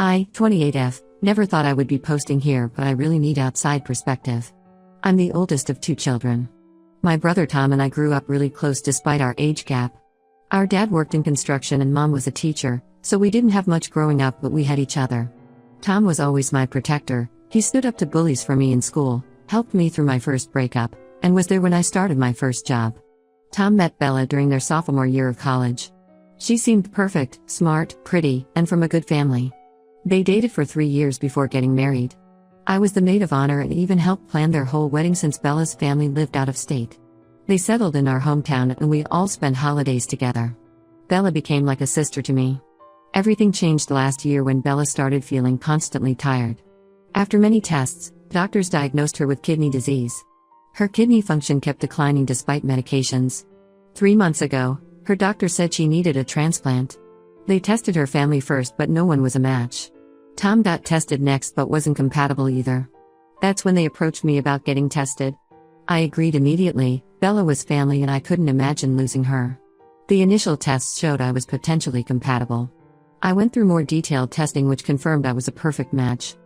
I, 28F, never thought I would be posting here, but I really need outside perspective. I'm the oldest of 2 children. My brother Tom and I grew up really close despite our age gap. Our dad worked in construction and mom was a teacher, so we didn't have much growing up, but we had each other. Tom was always my protector. He stood up to bullies for me in school, helped me through my first breakup, and was there when I started my first job. Tom met Bella during their sophomore year of college. She seemed perfect, smart, pretty, and from a good family. They dated for 3 years before getting married. I was the maid of honor and even helped plan their whole wedding since Bella's family lived out of state. They settled in our hometown and we all spent holidays together. Bella became like a sister to me. Everything changed last year when Bella started feeling constantly tired. After many tests, doctors diagnosed her with kidney disease. Her kidney function kept declining despite medications. 3 months ago, her doctor said she needed a transplant. They tested her family first, but no one was a match. Tom got tested next but wasn't compatible either. That's when they approached me about getting tested. I agreed immediately. Bella was family and I couldn't imagine losing her. The initial tests showed I was potentially compatible. I went through more detailed testing which confirmed I was a perfect match.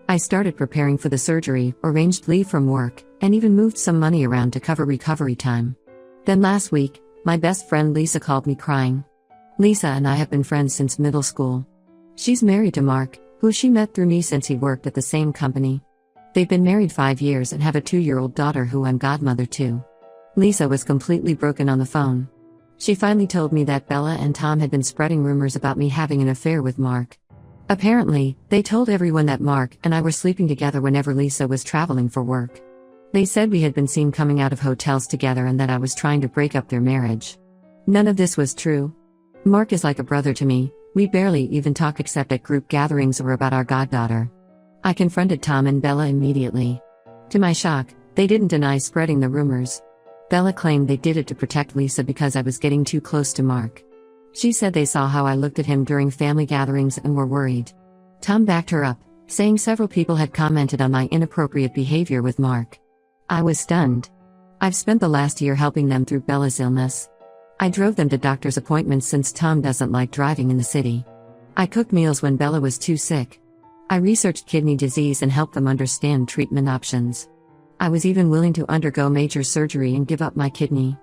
I started preparing for the surgery, arranged leave from work, and even moved some money around to cover recovery time. Then last week, my best friend Lisa called me crying. Lisa and I have been friends since middle school. She's married to Mark, who she met through me since he worked at the same company. They've been married 5 years and have a 2-year-old daughter who I'm godmother to. Lisa was completely broken on the phone. She finally told me that Bella and Tom had been spreading rumors about me having an affair with Mark. Apparently, they told everyone that Mark and I were sleeping together whenever Lisa was traveling for work. They said we had been seen coming out of hotels together and that I was trying to break up their marriage. None of this was true. Mark is like a brother to me. We barely even talk except at group gatherings or about our goddaughter. I confronted Tom and Bella immediately. To my shock, they didn't deny spreading the rumors. Bella claimed they did it to protect Lisa because I was getting too close to Mark. She said they saw how I looked at him during family gatherings and were worried. Tom backed her up, saying several people had commented on my inappropriate behavior with Mark. I was stunned. I've spent the last year helping them through Bella's illness. I drove them to doctor's appointments since Tom doesn't like driving in the city. I cooked meals when Bella was too sick. I researched kidney disease and helped them understand treatment options. I was even willing to undergo major surgery and give up my kidney.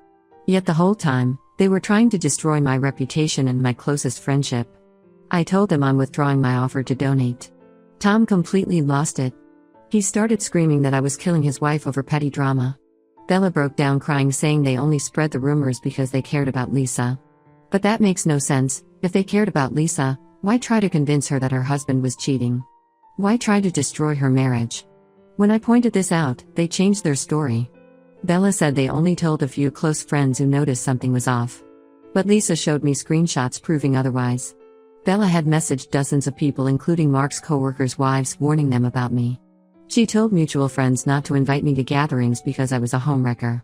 Yet the whole time, they were trying to destroy my reputation and my closest friendship. I told them I'm withdrawing my offer to donate. Tom completely lost it. He started screaming that I was killing his wife over petty drama. Bella broke down crying, saying they only spread the rumors because they cared about Lisa. But that makes no sense. If they cared about Lisa, why try to convince her that her husband was cheating? Why try to destroy her marriage? When I pointed this out, they changed their story. Bella said they only told a few close friends who noticed something was off. But Lisa showed me screenshots proving otherwise. Bella had messaged dozens of people, including Mark's coworkers' wives, warning them about me. She told mutual friends not to invite me to gatherings because I was a homewrecker.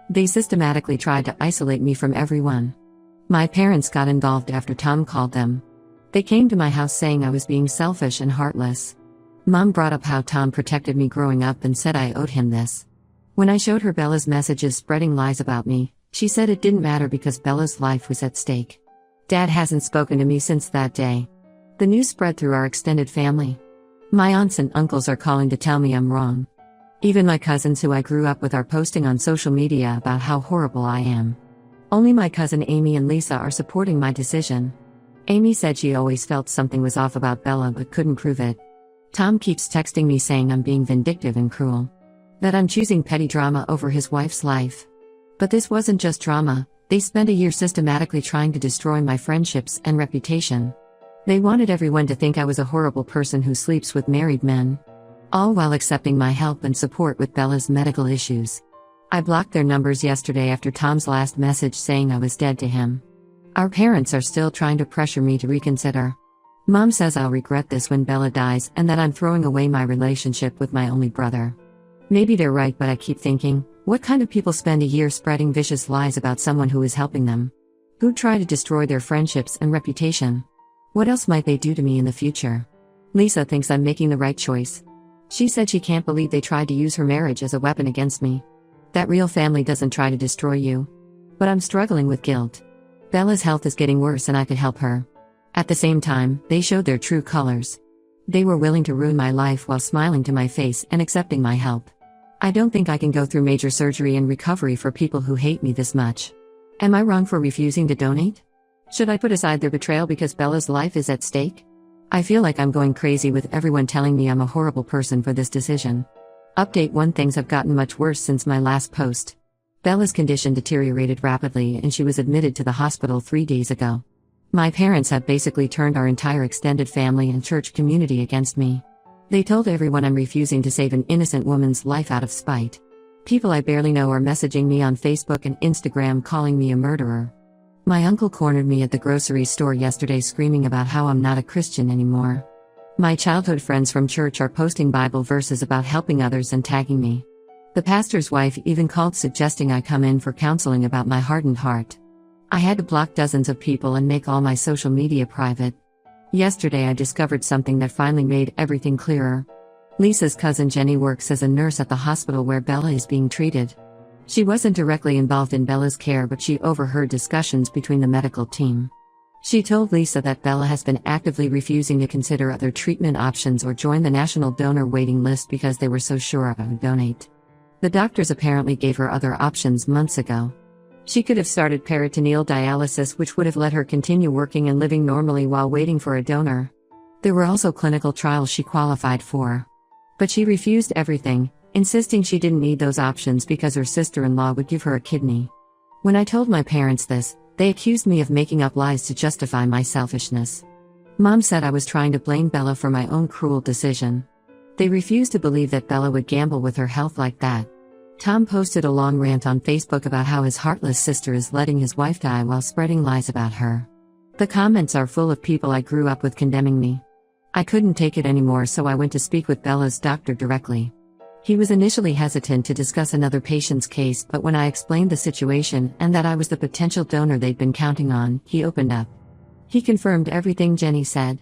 They systematically tried to isolate me from everyone. My parents got involved after Tom called them. They came to my house saying I was being selfish and heartless. Mom brought up how Tom protected me growing up and said I owed him this. When I showed her Bella's messages spreading lies about me, she said it didn't matter because Bella's life was at stake. Dad hasn't spoken to me since that day. The news spread through our extended family. My aunts and uncles are calling to tell me I'm wrong. Even my cousins who I grew up with are posting on social media about how horrible I am. Only my cousin Amy and Lisa are supporting my decision. Amy said she always felt something was off about Bella but couldn't prove it. Tom keeps texting me saying I'm being vindictive and cruel. That I'm choosing petty drama over his wife's life. But this wasn't just drama. They spent a year systematically trying to destroy my friendships and reputation. They wanted everyone to think I was a horrible person who sleeps with married men. All while accepting my help and support with Bella's medical issues. I blocked their numbers yesterday after Tom's last message saying I was dead to him. Our parents are still trying to pressure me to reconsider. Mom says I'll regret this when Bella dies and that I'm throwing away my relationship with my only brother. Maybe they're right, but I keep thinking, what kind of people spend a year spreading vicious lies about someone who is helping them? Who try to destroy their friendships and reputation? What else might they do to me in the future? Lisa thinks I'm making the right choice. She said she can't believe they tried to use her marriage as a weapon against me. That real family doesn't try to destroy you. But I'm struggling with guilt. Bella's health is getting worse and I could help her. At the same time, they showed their true colors. They were willing to ruin my life while smiling to my face and accepting my help. I don't think I can go through major surgery and recovery for people who hate me this much. Am I wrong for refusing to donate? Should I put aside their betrayal because Bella's life is at stake? I feel like I'm going crazy with everyone telling me I'm a horrible person for this decision. Update 1: Things have gotten much worse since my last post. Bella's condition deteriorated rapidly and she was admitted to the hospital 3 days ago. My parents have basically turned our entire extended family and church community against me. They told everyone I'm refusing to save an innocent woman's life out of spite. People I barely know are messaging me on Facebook and Instagram calling me a murderer. My uncle cornered me at the grocery store yesterday screaming about how I'm not a Christian anymore. My childhood friends from church are posting Bible verses about helping others and tagging me. The pastor's wife even called suggesting I come in for counseling about my hardened heart. I had to block dozens of people and make all my social media private. Yesterday I discovered something that finally made everything clearer. Lisa's cousin Jenny works as a nurse at the hospital where Bella is being treated. She wasn't directly involved in Bella's care, but she overheard discussions between the medical team. She told Lisa that Bella has been actively refusing to consider other treatment options or join the national donor waiting list because they were so sure I would donate. The doctors apparently gave her other options months ago. She could have started peritoneal dialysis, which would have let her continue working and living normally while waiting for a donor. There were also clinical trials she qualified for. But she refused everything, insisting she didn't need those options because her sister-in-law would give her a kidney. When I told my parents this, they accused me of making up lies to justify my selfishness. Mom said I was trying to blame Bella for my own cruel decision. They refused to believe that Bella would gamble with her health like that. Tom posted a long rant on Facebook about how his heartless sister is letting his wife die while spreading lies about her. The comments are full of people I grew up with condemning me. I couldn't take it anymore, so I went to speak with Bella's doctor directly. He was initially hesitant to discuss another patient's case, but when I explained the situation and that I was the potential donor they'd been counting on, he opened up. He confirmed everything Jenny said.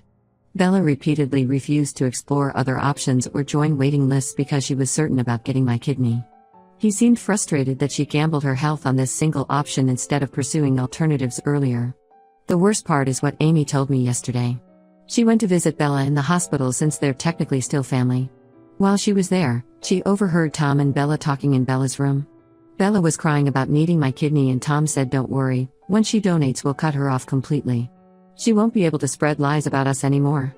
Bella repeatedly refused to explore other options or join waiting lists because she was certain about getting my kidney. He seemed frustrated that she gambled her health on this single option instead of pursuing alternatives earlier. The worst part is what Amy told me yesterday. She went to visit Bella in the hospital since they're technically still family. While she was there, she overheard Tom and Bella talking in Bella's room. Bella was crying about needing my kidney and Tom said, "Don't worry, when she donates we'll cut her off completely. She won't be able to spread lies about us anymore."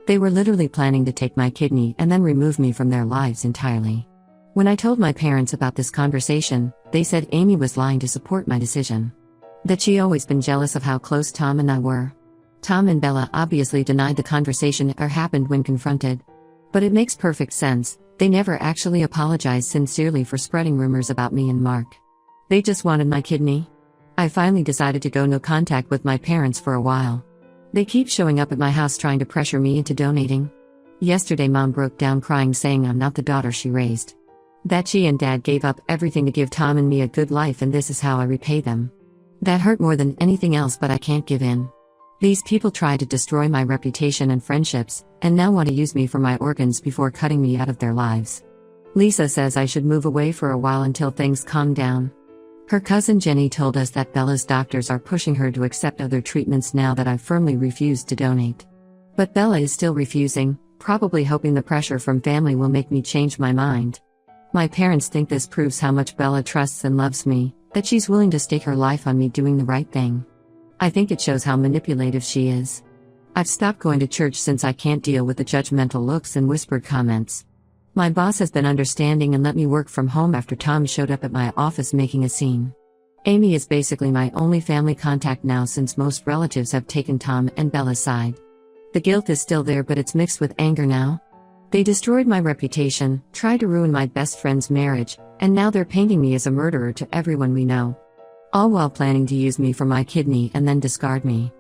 They were literally planning to take my kidney and then remove me from their lives entirely. When I told my parents about this conversation, they said Amy was lying to support my decision. That she always been jealous of how close Tom and I were. Tom and Bella obviously denied the conversation ever happened when confronted. But it makes perfect sense, they never actually apologized sincerely for spreading rumors about me and Mark. They just wanted my kidney. I finally decided to go no contact with my parents for a while. They keep showing up at my house trying to pressure me into donating. Yesterday Mom broke down crying, saying I'm not the daughter she raised. That she and Dad gave up everything to give Tom and me a good life and this is how I repay them. That hurt more than anything else, but I can't give in. These people tried to destroy my reputation and friendships, and now want to use me for my organs before cutting me out of their lives. Lisa says I should move away for a while until things calm down. Her cousin Jenny told us that Bella's doctors are pushing her to accept other treatments now that I've firmly refused to donate. But Bella is still refusing, probably hoping the pressure from family will make me change my mind. My parents think this proves how much Bella trusts and loves me, that she's willing to stake her life on me doing the right thing. I think it shows how manipulative she is. I've stopped going to church since I can't deal with the judgmental looks and whispered comments. My boss has been understanding and let me work from home after Tom showed up at my office making a scene. Amy is basically my only family contact now since most relatives have taken Tom and Bella's side. The guilt is still there, but it's mixed with anger now. They destroyed my reputation, tried to ruin my best friend's marriage, and now they're painting me as a murderer to everyone we know. All while planning to use me for my kidney and then discard me.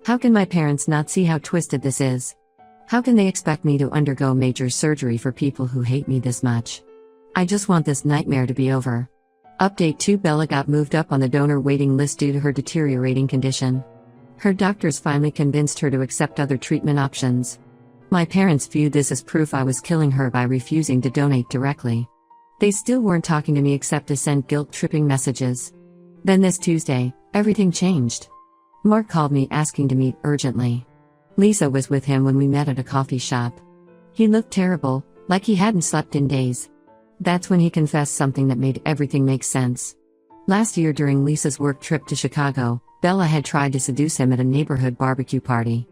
How can my parents not see how twisted this is? How can they expect me to undergo major surgery for people who hate me this much? I just want this nightmare to be over. Update 2: Bella got moved up on the donor waiting list due to her deteriorating condition. Her doctors finally convinced her to accept other treatment options. My parents viewed this as proof I was killing her by refusing to donate directly. They still weren't talking to me except to send guilt-tripping messages. Then this Tuesday, everything changed. Mark called me asking to meet urgently. Lisa was with him when we met at a coffee shop. He looked terrible, like he hadn't slept in days. That's when he confessed something that made everything make sense. Last year during Lisa's work trip to Chicago, Bella had tried to seduce him at a neighborhood barbecue party.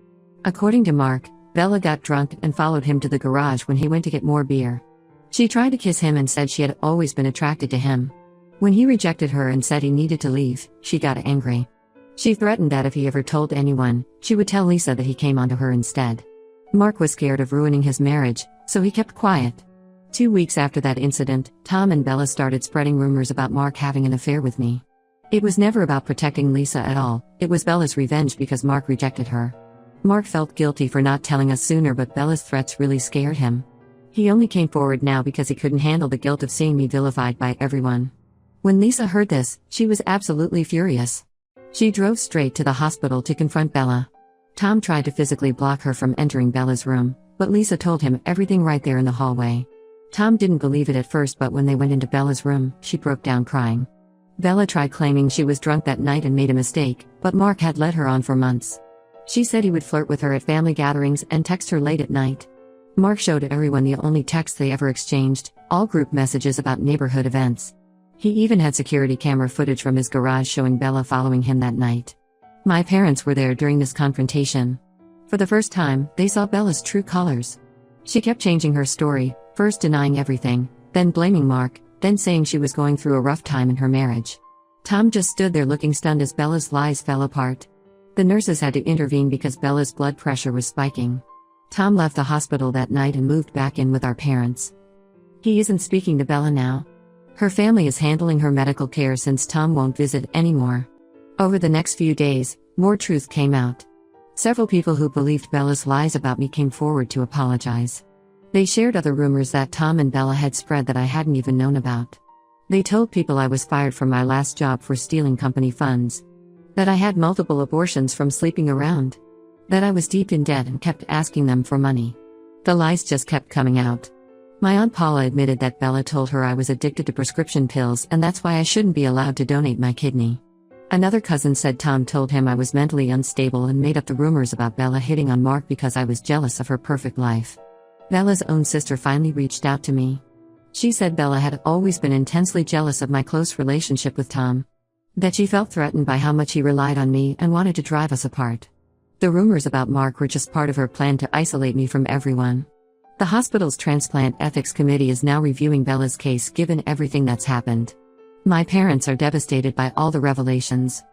According to Mark, Bella got drunk and followed him to the garage when he went to get more beer. She tried to kiss him and said she had always been attracted to him. When he rejected her and said he needed to leave, she got angry. She threatened that if he ever told anyone, she would tell Lisa that he came onto her instead. Mark was scared of ruining his marriage, so he kept quiet. 2 weeks after that incident, Tom and Bella started spreading rumors about Mark having an affair with me. It was never about protecting Lisa at all, it was Bella's revenge because Mark rejected her. Mark felt guilty for not telling us sooner, but Bella's threats really scared him. He only came forward now because he couldn't handle the guilt of seeing me vilified by everyone. When Lisa heard this, she was absolutely furious. She drove straight to the hospital to confront Bella. Tom tried to physically block her from entering Bella's room, but Lisa told him everything right there in the hallway. Tom didn't believe it at first, but when they went into Bella's room, she broke down crying. Bella tried claiming she was drunk that night and made a mistake, but Mark had led her on for months. She said he would flirt with her at family gatherings and text her late at night. Mark showed everyone the only texts they ever exchanged, all group messages about neighborhood events. He even had security camera footage from his garage showing Bella following him that night. My parents were there during this confrontation. For the first time, they saw Bella's true colors. She kept changing her story, first denying everything, then blaming Mark, then saying she was going through a rough time in her marriage. Tom just stood there looking stunned as Bella's lies fell apart. The nurses had to intervene because Bella's blood pressure was spiking. Tom left the hospital that night and moved back in with our parents. He isn't speaking to Bella now. Her family is handling her medical care since Tom won't visit anymore. Over the next few days, more truth came out. Several people who believed Bella's lies about me came forward to apologize. They shared other rumors that Tom and Bella had spread that I hadn't even known about. They told people I was fired from my last job for stealing company funds. That I had multiple abortions from sleeping around. That I was deep in debt and kept asking them for money. The lies just kept coming out. My Aunt Paula admitted that Bella told her I was addicted to prescription pills and that's why I shouldn't be allowed to donate my kidney. Another cousin said Tom told him I was mentally unstable and made up the rumors about Bella hitting on Mark because I was jealous of her perfect life. Bella's own sister finally reached out to me. She said Bella had always been intensely jealous of my close relationship with Tom. That she felt threatened by how much he relied on me and wanted to drive us apart. The rumors about Mark were just part of her plan to isolate me from everyone. The hospital's transplant ethics committee is now reviewing Bella's case given everything that's happened. My parents are devastated by all the revelations.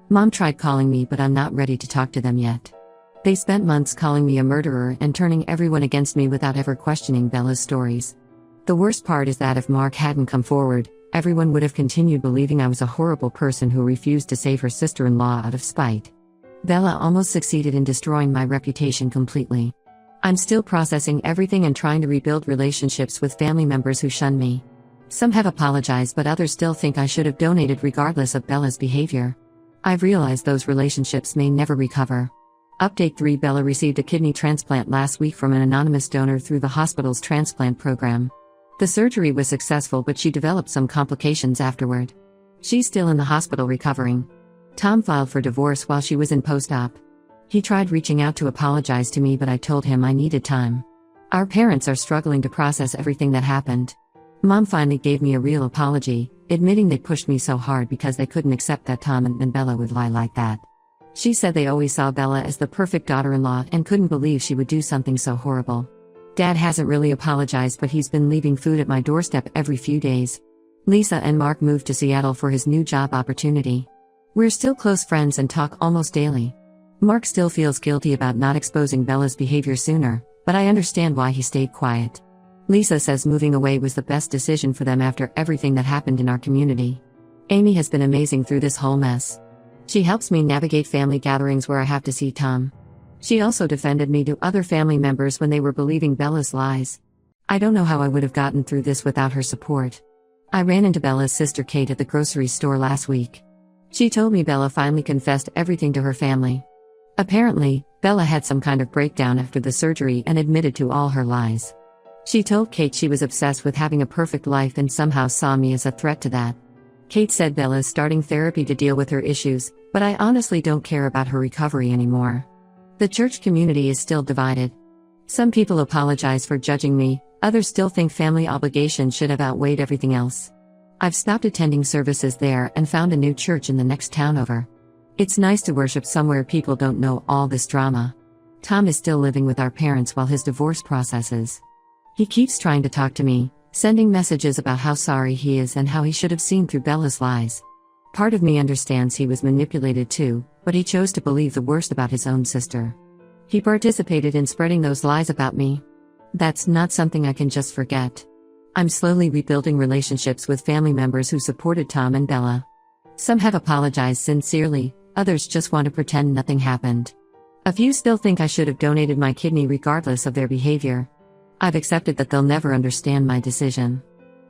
Mom tried calling me, but I'm not ready to talk to them yet. They spent months calling me a murderer and turning everyone against me without ever questioning Bella's stories. The worst part is that if Mark hadn't come forward, everyone would have continued believing I was a horrible person who refused to save her sister-in-law out of spite. Bella almost succeeded in destroying my reputation completely. I'm still processing everything and trying to rebuild relationships with family members who shun me. Some have apologized, but others still think I should have donated regardless of Bella's behavior. I've realized those relationships may never recover. Update 3: Bella received a kidney transplant last week from an anonymous donor through the hospital's transplant program. The surgery was successful, but she developed some complications afterward. She's still in the hospital recovering. Tom filed for divorce while she was in post-op. He tried reaching out to apologize to me, but I told him I needed time. Our parents are struggling to process everything that happened. Mom finally gave me a real apology, admitting they pushed me so hard because they couldn't accept that Tom and Bella would lie like that. She said they always saw Bella as the perfect daughter-in-law and couldn't believe she would do something so horrible. Dad hasn't really apologized, but he's been leaving food at my doorstep every few days. Lisa and Mark moved to Seattle for his new job opportunity. We're still close friends and talk almost daily. Mark still feels guilty about not exposing Bella's behavior sooner, but I understand why he stayed quiet. Lisa says moving away was the best decision for them after everything that happened in our community. Amy has been amazing through this whole mess. She helps me navigate family gatherings where I have to see Tom. She also defended me to other family members when they were believing Bella's lies. I don't know how I would have gotten through this without her support. I ran into Bella's sister Kate at the grocery store last week. She told me Bella finally confessed everything to her family. Apparently, Bella had some kind of breakdown after the surgery and admitted to all her lies. She told Kate she was obsessed with having a perfect life and somehow saw me as a threat to that. Kate said Bella is starting therapy to deal with her issues, but I honestly don't care about her recovery anymore. The church community is still divided. Some people apologize for judging me, others still think family obligations should have outweighed everything else. I've stopped attending services there and found a new church in the next town over. It's nice to worship somewhere people don't know all this drama. Tom is still living with our parents while his divorce processes. He keeps trying to talk to me, sending messages about how sorry he is and how he should have seen through Bella's lies. Part of me understands he was manipulated too, but he chose to believe the worst about his own sister. He participated in spreading those lies about me. That's not something I can just forget. I'm slowly rebuilding relationships with family members who supported Tom and Bella. Some have apologized sincerely, others just want to pretend nothing happened. A few still think I should have donated my kidney regardless of their behavior. I've accepted that they'll never understand my decision.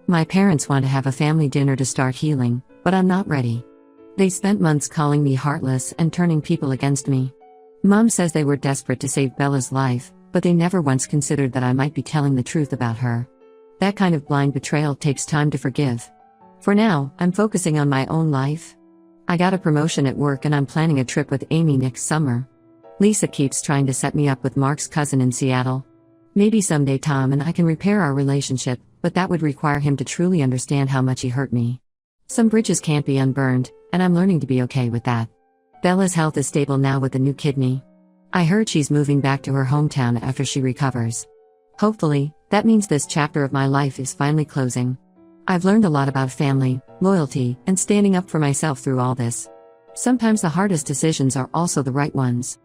My parents want to have a family dinner to start healing, but I'm not ready. They spent months calling me heartless and turning people against me. Mom says they were desperate to save Bella's life, but they never once considered that I might be telling the truth about her. That kind of blind betrayal takes time to forgive. For now, I'm focusing on my own life. I got a promotion at work and I'm planning a trip with Amy next summer. Lisa keeps trying to set me up with Mark's cousin in Seattle. Maybe someday Tom and I can repair our relationship, but that would require him to truly understand how much he hurt me. Some bridges can't be unburned, and I'm learning to be okay with that. Bella's health is stable now with a new kidney. I heard she's moving back to her hometown after she recovers. Hopefully, that means this chapter of my life is finally closing. I've learned a lot about family, loyalty, and standing up for myself through all this. Sometimes the hardest decisions are also the right ones.